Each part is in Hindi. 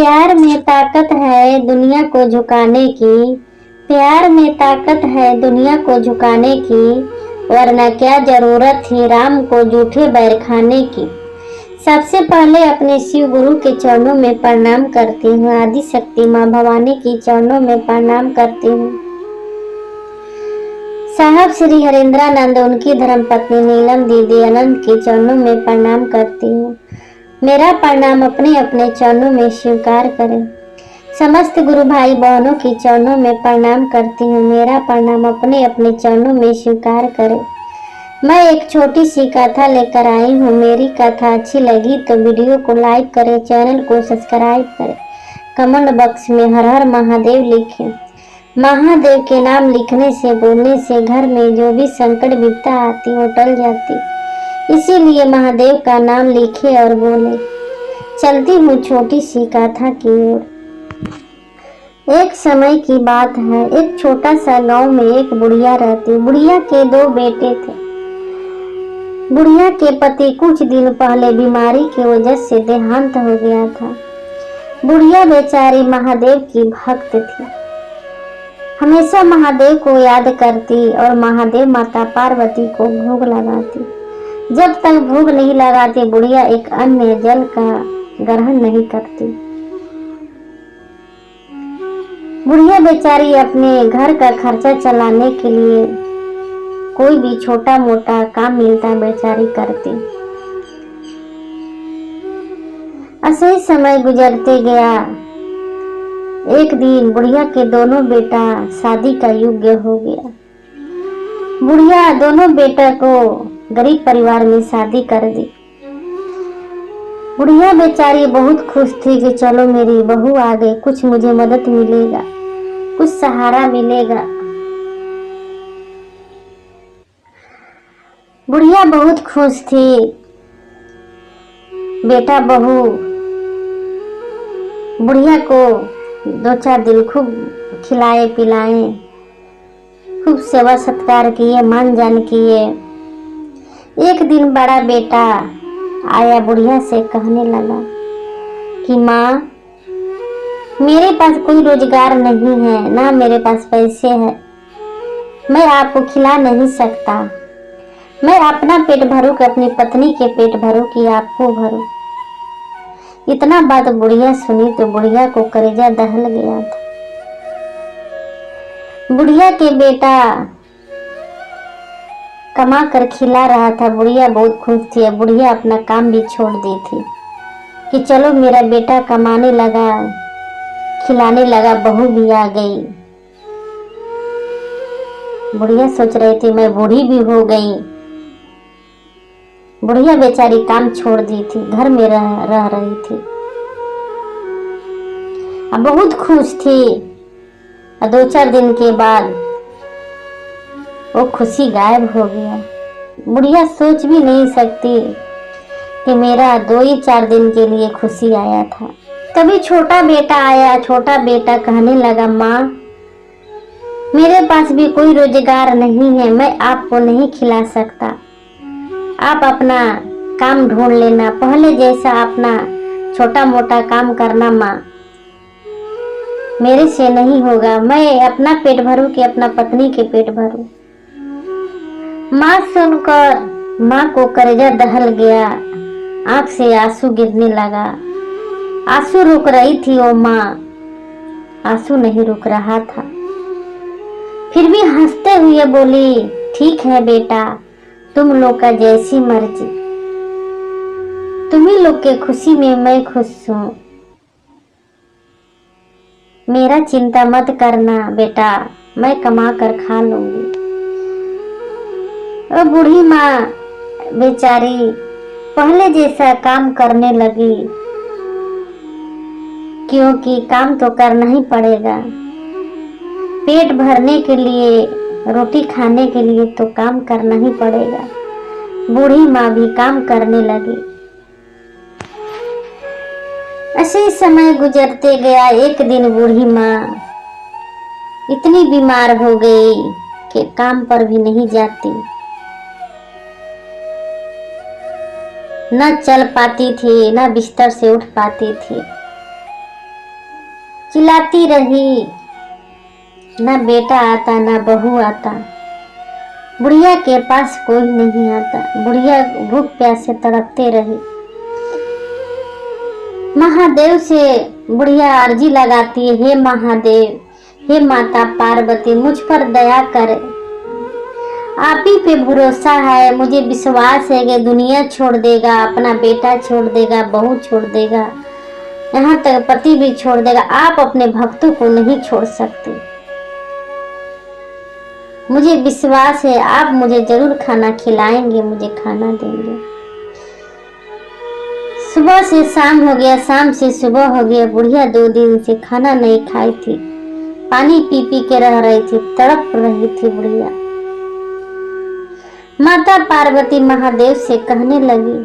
प्यार में ताकत है दुनिया को झुकाने की। प्यार में ताकत है दुनिया को झुकाने की, वरना क्या जरूरत थी राम को जूठे बैर खाने की। सबसे पहले अपने शिव गुरु के चरणों में प्रणाम करती हूँ। आदि शक्ति माँ भवानी की चरणों में प्रणाम करती हूँ। साहब श्री हरेंद्रानंद उनकी धर्मपत्नी नीलम दीदी अनंत के चरणों में प्रणाम करती हूँ। मेरा प्रणाम अपने अपने चरणों में स्वीकार करें। समस्त गुरु भाई बहनों के चरणों में प्रणाम करती हूँ। मेरा प्रणाम अपने अपने चरणों में स्वीकार करें। मैं एक छोटी सी कथा लेकर आई हूँ। मेरी कथा अच्छी लगी तो वीडियो को लाइक करें, चैनल को सब्सक्राइब करें, कमेंट बॉक्स में हर हर महादेव लिखें। महादेव के नाम लिखने से बोलने से घर में जो भी संकट विपदा आती वो टल जाती, इसीलिए महादेव का नाम लिखे और बोले। चलती हूँ छोटी सी कथा की ओर। एक समय की बात है, एक छोटा सा गांव में एक बुढ़िया रहती। बुढ़िया के 2 बेटे थे। बुढ़िया के पति कुछ दिन पहले बीमारी की वजह से देहांत हो गया था। बुढ़िया बेचारी महादेव की भक्त थी। हमेशा महादेव को याद करती और महादेव माता पार्वती को भोग लगाती। जब तक भोग नहीं लगाती बुढ़िया एक अन्य जल का ग्रहण नहीं करती। बुढ़िया बेचारी अपने घर का खर्चा चलाने के लिए कोई भी छोटा मोटा काम मिलता बेचारी करती। ऐसे समय गुजरते गया। एक दिन बुढ़िया के दोनों बेटा शादी का योग्य हो गया। बुढ़िया दोनों बेटा को गरीब परिवार में शादी कर दी। बुढ़िया बेचारी बहुत खुश थी कि चलो मेरी बहू आ गई, कुछ मुझे मदद मिलेगा, कुछ सहारा मिलेगा। बुढ़िया बहुत खुश थी। बेटा बहू बुढ़िया को 2-4 दिन खूब खिलाए पिलाए, खूब सेवा सत्कार किए, मान जान किए। एक दिन बड़ा बेटा आया बुढ़िया से कहने लगा कि माँ, मेरे पास कोई रोजगार नहीं है, ना मेरे पास पैसे हैं, मैं आपको खिला नहीं सकता। मैं अपना पेट भरूं कि अपनी पत्नी के पेट भरूं कि आपको भरूं। इतना बात बुढ़िया सुनी तो बुढ़िया को कलेजा दहल गया था। बुढ़िया के बेटा कमा कर खिला रहा था। बुढ़िया बहुत खुश थी। बुढ़िया अपना काम भी छोड़ दी थी कि चलो मेरा बेटा कमाने लगा, खिलाने लगा, बहू भी आ गई। बुढ़िया सोच रही थी मैं बूढ़ी भी हो गई। बुढ़िया बेचारी काम छोड़ दी थी, घर में रह रही थी। अब बहुत खुश थी। 2-4 दिन के बाद वो खुशी गायब हो गया। बुढ़िया सोच भी नहीं सकती कि मेरा 2-4 दिन के लिए खुशी आया था। तभी छोटा बेटा आया। छोटा बेटा कहने लगा, माँ, मेरे पास भी कोई रोजगार नहीं है, मैं आपको नहीं खिला सकता। आप अपना काम ढूंढ लेना, पहले जैसा अपना छोटा मोटा काम करना माँ, मेरे से नहीं होगा। मैं अपना पेट भरूं कि अपना पत्नी के पेट भरूं। माँ सुनकर माँ को कलेजा दहल गया, आंख से आंसू गिरने लगा। आंसू रुक रही थी वो माँ, आंसू नहीं रुक रहा था। फिर भी हंसते हुए बोली, ठीक है बेटा, तुम लोग का जैसी मर्जी, तुम्ही लोग के खुशी में मैं खुश हूँ। मेरा चिंता मत करना बेटा, मैं कमा कर खा लूंगी। और बूढ़ी माँ बेचारी पहले जैसा काम करने लगी, क्योंकि काम तो करना ही पड़ेगा। पेट भरने के लिए, रोटी खाने के लिए तो काम करना ही पड़ेगा। बूढ़ी माँ भी काम करने लगी। ऐसे समय गुजरते गया। एक दिन बूढ़ी माँ इतनी बीमार हो गई कि काम पर भी नहीं जाती, न चल पाती थी, न बिस्तर से उठ पाती थी। चिल्लाती रही, ना बेटा आता ना बहू आता, बुढ़िया के पास कोई नहीं आता। बुढ़िया भूख प्यास से तड़पते रही। महादेव से बुढ़िया अर्जी लगाती है, हे महादेव, हे माता पार्वती, मुझ पर दया करे। आप ही पे भरोसा है, मुझे विश्वास है कि दुनिया छोड़ देगा, अपना बेटा छोड़ देगा, बहू छोड़ देगा, यहाँ तक पति भी छोड़ देगा। आप अपने भक्तों को नहीं छोड़ सकते। मुझे विश्वास है आप मुझे जरूर खाना खिलाएंगे, मुझे खाना देंगे। सुबह से शाम हो गया, शाम से सुबह हो गया। बुढ़िया 2 दिन से खाना नहीं खाई थी, पानी पी पी के रह रही थी, तड़प रही थी बुढ़िया। माता पार्वती महादेव से कहने लगी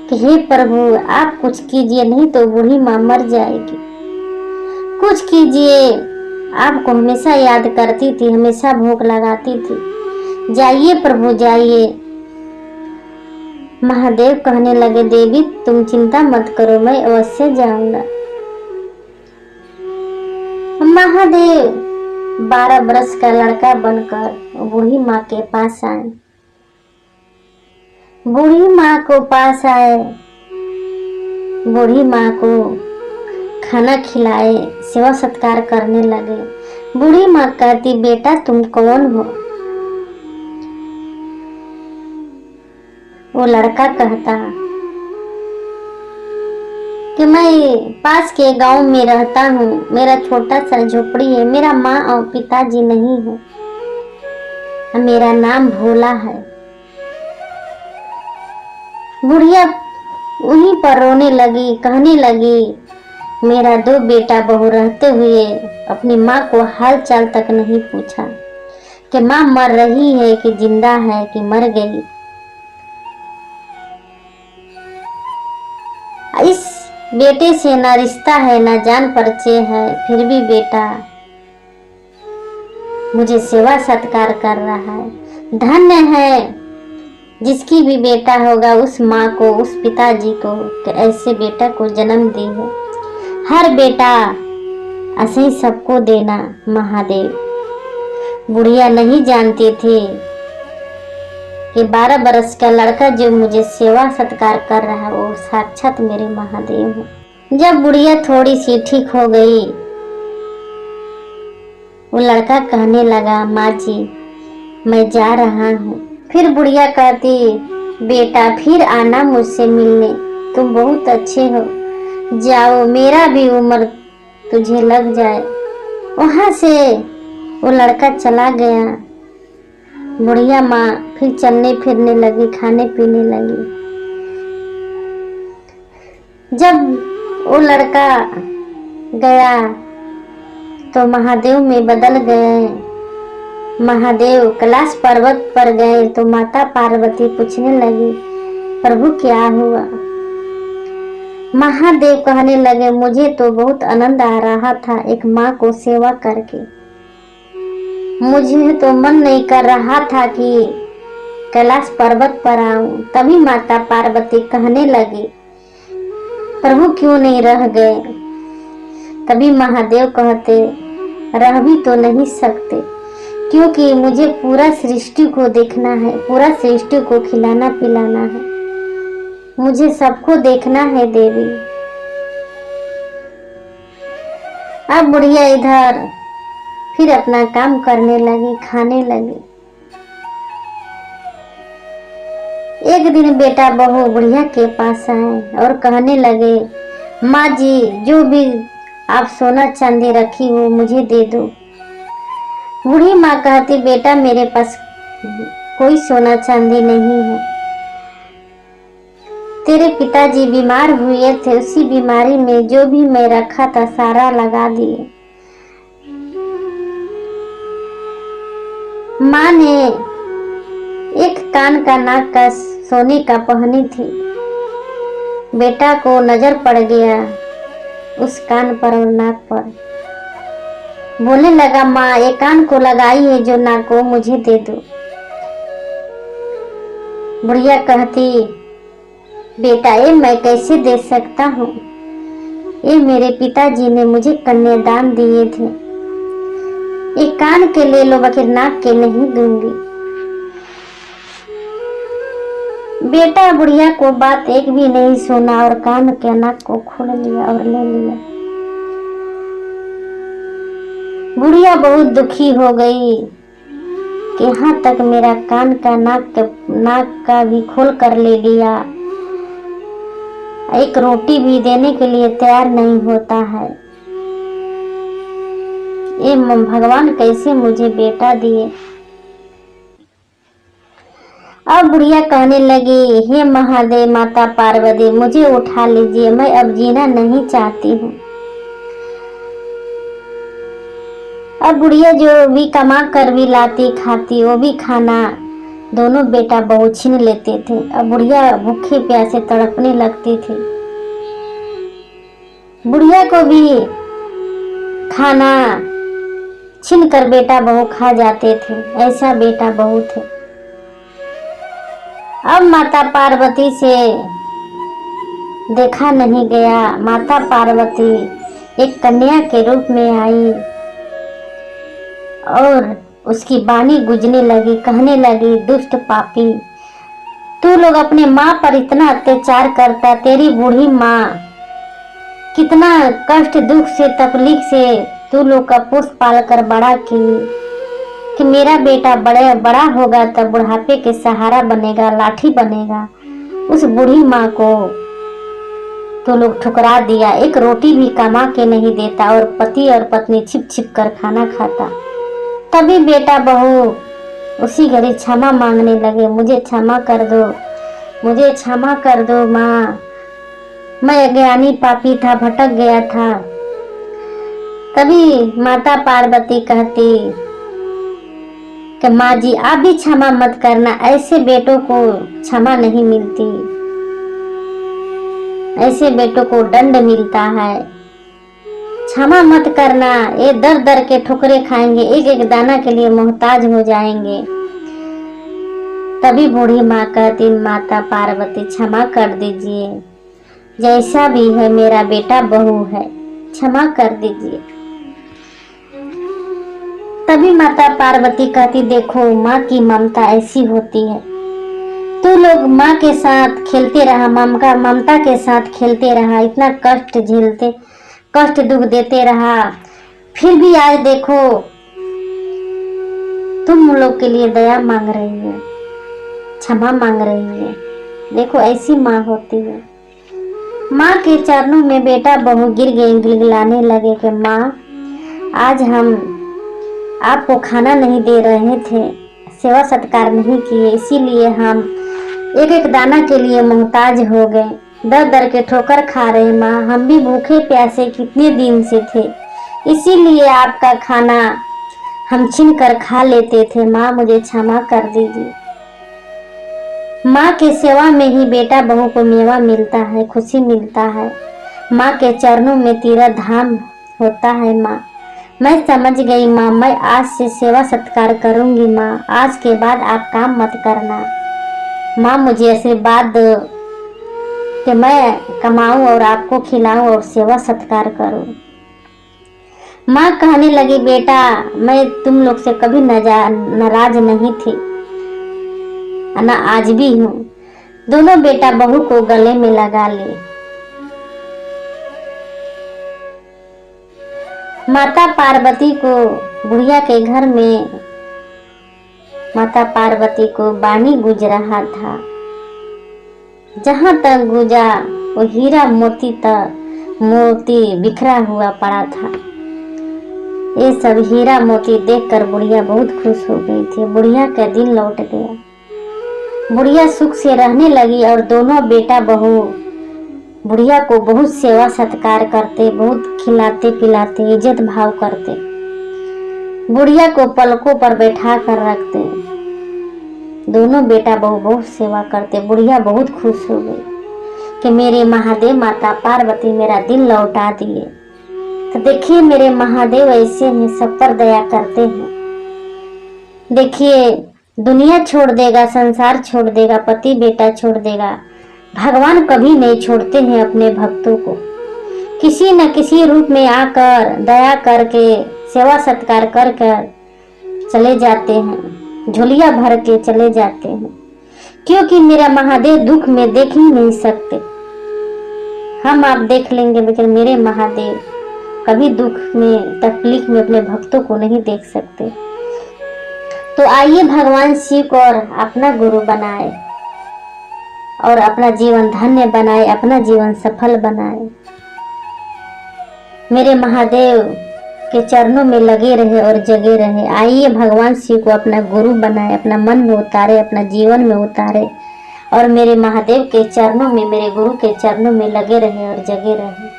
कि हे प्रभु, आप कुछ कीजिए, नहीं तो बूढ़ी माँ मर जाएगी। कुछ कीजिए, आपको हमेशा याद करती थी, हमेशा भूख लगाती थी, जाइए प्रभु जाइए। महादेव कहने लगे, देवी तुम चिंता मत करो, मैं अवश्य जाऊंगा। महादेव 12 बरस का लड़का बनकर बूढ़ी माँ के पास आए। बूढ़ी माँ को पास आए, बूढ़ी माँ को खाना खिलाए, सेवा सत्कार करने लगे। बूढ़ी माँ कहती, बेटा तुम कौन हो? वो लड़का कहता कि मैं पास के गांव में रहता हूँ, मेरा छोटा सा झोपड़ी है, मेरा माँ और पिताजी नहीं है, मेरा नाम भोला है। बुढ़िया वहीं पर रोने लगी, कहने लगी, मेरा 2 बेटा बहू रहते हुए अपनी माँ को हाल चाल तक नहीं पूछा कि माँ मर रही है कि जिंदा है कि मर गई। इस बेटे से ना रिश्ता है ना जान परिचय है, फिर भी बेटा मुझे सेवा सत्कार कर रहा है। धन्य है जिसकी भी बेटा होगा उस माँ को, उस पिताजी को कि ऐसे बेटा को जन्म दी है। हर बेटा ऐसे ही सबको देना महादेव। बुढ़िया नहीं जानती थी कि 12 बरस का लड़का जो मुझे सेवा सत्कार कर रहा है वो साक्षात मेरे महादेव है। जब बुढ़िया थोड़ी सी ठीक हो गई, वो लड़का कहने लगा, माँ जी मैं जा रहा हूँ। फिर बुढ़िया कहती, बेटा फिर आना मुझसे मिलने, तुम बहुत अच्छे हो, जाओ, मेरा भी उम्र तुझे लग जाए। वहां से वो लड़का चला गया। बुढ़िया माँ फिर चलने फिरने लगी, खाने पीने लगी। जब वो लड़का गया तो महादेव में बदल गए। महादेव कैलाश पर्वत पर गए तो माता पार्वती पूछने लगी, प्रभु क्या हुआ? महादेव कहने लगे, मुझे तो बहुत आनंद आ रहा था एक माँ को सेवा करके, मुझे तो मन नहीं कर रहा था कि कैलाश पर्वत पर आऊं। तभी माता पार्वती कहने लगी, प्रभु क्यों नहीं रह गए? तभी महादेव कहते, रह भी तो नहीं सकते, क्योंकि मुझे पूरा सृष्टि को देखना है, पूरा सृष्टि को खिलाना पिलाना है, मुझे सबको देखना है देवी। अब बुढ़िया इधर फिर अपना काम करने लगी, खाने लगी। एक दिन बेटा बहू बुढ़िया के पास आए और कहने लगे, माँ जी जो भी आप सोना चांदी रखी हो मुझे दे दो। बूढ़ी माँ कहती, बेटा मेरे पास कोई सोना चांदी नहीं है, तेरे पिताजी बीमार हुए थे, उसी बीमारी में जो भी मैं रखा था सारा लगा दिए। माँ ने एक कान का नाक का सोने का पहनी थी, बेटा को नजर पड़ गया उस कान पर और नाक पर। बोलने लगा, माँ ये कान को लगाई है जो नाक को मुझे दे दो। बुढ़िया कहती, बेटा ये मैं कैसे दे सकता हूँ, ये मेरे पिताजी ने मुझे कन्यादान दिए थे। एक कान के ले लो, बकिर नाक के नहीं दूंगी। बेटा बुढ़िया को बात एक भी नहीं सुना और कान के नाक को खोल लिया और ले लिया। बुढ़िया बहुत दुखी हो गई कि यहाँ तक मेरा कान का नाक का भी खोल कर ले लिया, एक रोटी भी देने के लिए तैयार नहीं होता है। ये भगवान कैसे मुझे बेटा दिए। अब बुढ़िया कहने लगी, हे महादेव माता पार्वती, मुझे उठा लीजिए, मैं अब जीना नहीं चाहती हूँ। अब बुढ़िया जो भी कमा कर भी लाती खाती, वो भी खाना दोनों बेटा बहू छीन लेते थे। अब बुढ़िया भूखे प्यासे तड़पने लगती थी। बुढ़िया को भी खाना छीन कर बेटा बहू खा जाते थे। ऐसा बेटा बहू थे। अब माता पार्वती से देखा नहीं गया। माता पार्वती एक कन्या के रूप में आई और उसकी वाणी गुजने लगी, कहने लगी, दुष्ट पापी, तू लोग अपने माँ पर इतना अत्याचार करता। तेरी बूढ़ी माँ कितना कष्ट दुख से तकलीफ से तू लोग का पोष पाल कर बड़ा की कि मेरा बेटा बड़ा होगा तब बुढ़ापे के सहारा बनेगा, लाठी बनेगा। उस बूढ़ी माँ को तो लोग ठुकरा दिया। एक रोटी भी कमा के नहीं देता और पति और पत्नी छिप छिप कर खाना खाता। तभी बेटा बहू उसी घड़ी क्षमा मांगने लगे, मुझे क्षमा कर दो, मुझे क्षमा कर दो माँ, मैं अज्ञानी पापी था, भटक गया था। तभी माता पार्वती कहती कि माँ जी आप भी क्षमा मत करना, ऐसे बेटों को क्षमा नहीं मिलती, ऐसे बेटों को दंड मिलता है, क्षमा मत करना, ये दर दर के ठोकरे खाएंगे, एक एक दाना के लिए मोहताज हो जाएंगे। तभी बूढ़ी माँ कहती, माता पार्वती क्षमा कर दीजिए, जैसा भी है मेरा बेटा बहू है, क्षमा कर दीजिए। तभी माता पार्वती कहती, देखो माँ की ममता ऐसी होती है, तू लोग माँ के साथ खेलते रहा, ममता के साथ खेलते रहा, इतना कष्ट झेलते, कष्ट दुख देते रहा, फिर भी आज देखो तुम लोग के लिए दया मांग रही है, क्षमा मांग रही है। देखो ऐसी माँ होती है। माँ के चरणों में बेटा बहू गिर गए, गिड़गिड़ाने लगे कि माँ आज हम आपको खाना नहीं दे रहे थे, सेवा सत्कार नहीं किए, इसीलिए हम एक एक दाना के लिए मोहताज हो गए, दर दर के ठोकर खा रहे। माँ हम भी भूखे प्यासे कितने दिन से थे, इसीलिए आपका खाना हम छीन कर खा लेते थे। माँ मुझे क्षमा कर दीजिए। माँ के सेवा में ही बेटा बहू को मेवा मिलता है, खुशी मिलता है। माँ के चरणों में तीर्थ धाम होता है। माँ मैं समझ गई माँ, मैं आज से सेवा सत्कार करूंगी माँ, आज के बाद आप काम मत करना। माँ मुझे आशीर्वाद दो कि मैं कमाऊं और आपको खिलाऊं और सेवा सत्कार करूं। माँ कहने लगी, बेटा मैं तुम लोग से कभी नाराज नहीं थी, ना आज भी हूँ। दोनों बेटा बहू को गले में लगा ली। माता पार्वती को बुढ़िया के घर में माता पार्वती को वाणी गुज रहा था। जहां तक गुजा वो हीरा मोती तक मोती बिखरा हुआ पड़ा था। ये सब हीरा मोती देखकर बुढ़िया बहुत खुश हो गई थी। बुढ़िया का दिन लौट गया। बुढ़िया सुख से रहने लगी और दोनों बेटा बहू बुढ़िया को बहुत सेवा सत्कार करते, बहुत खिलाते पिलाते, इज्जत भाव करते। बुढ़िया को पलकों पर बैठा कर रखते। दोनों बेटा बहू बहुत सेवा करते। बुढ़िया बहुत खुश हो गई कि मेरे महादेव माता पार्वती मेरा दिल लौटा दिए। तो देखिए मेरे महादेव ऐसे हैं, सब पर दया करते हैं। देखिए दुनिया छोड़ देगा, संसार छोड़ देगा, पति बेटा छोड़ देगा, भगवान कभी नहीं छोड़ते हैं अपने भक्तों को। किसी न किसी रूप में आकर दया करके सेवा सत्कार कर कर चले जाते हैं, झोलिया भर के चले जाते हैं। क्योंकि मेरा महादेव दुख में देख ही नहीं सकते। हम आप देख लेंगे लेकिन मेरे महादेव कभी दुख में तकलीफ में अपने भक्तों को नहीं देख सकते। तो आइए भगवान शिव को और अपना गुरु बनाए और अपना जीवन धन्य बनाए, अपना जीवन सफल बनाए। मेरे महादेव के चरणों में लगे रहे और जगे रहे। आइए भगवान शिव को अपना गुरु बनाए, अपना मन में उतारे, अपना जीवन में उतारे और मेरे महादेव के चरणों में, मेरे गुरु के चरणों में लगे रहे और जगे रहे।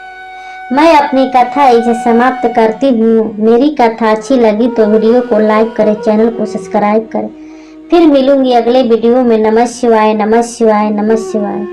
मैं अपनी कथा इसे समाप्त करती हूँ। मेरी कथा अच्छी लगी तो वीडियो को लाइक करें, चैनल को सब्सक्राइब करें। फिर मिलूंगी अगले वीडियो में। नमः शिवाय, नमः शिवाय, नमः शिवाय।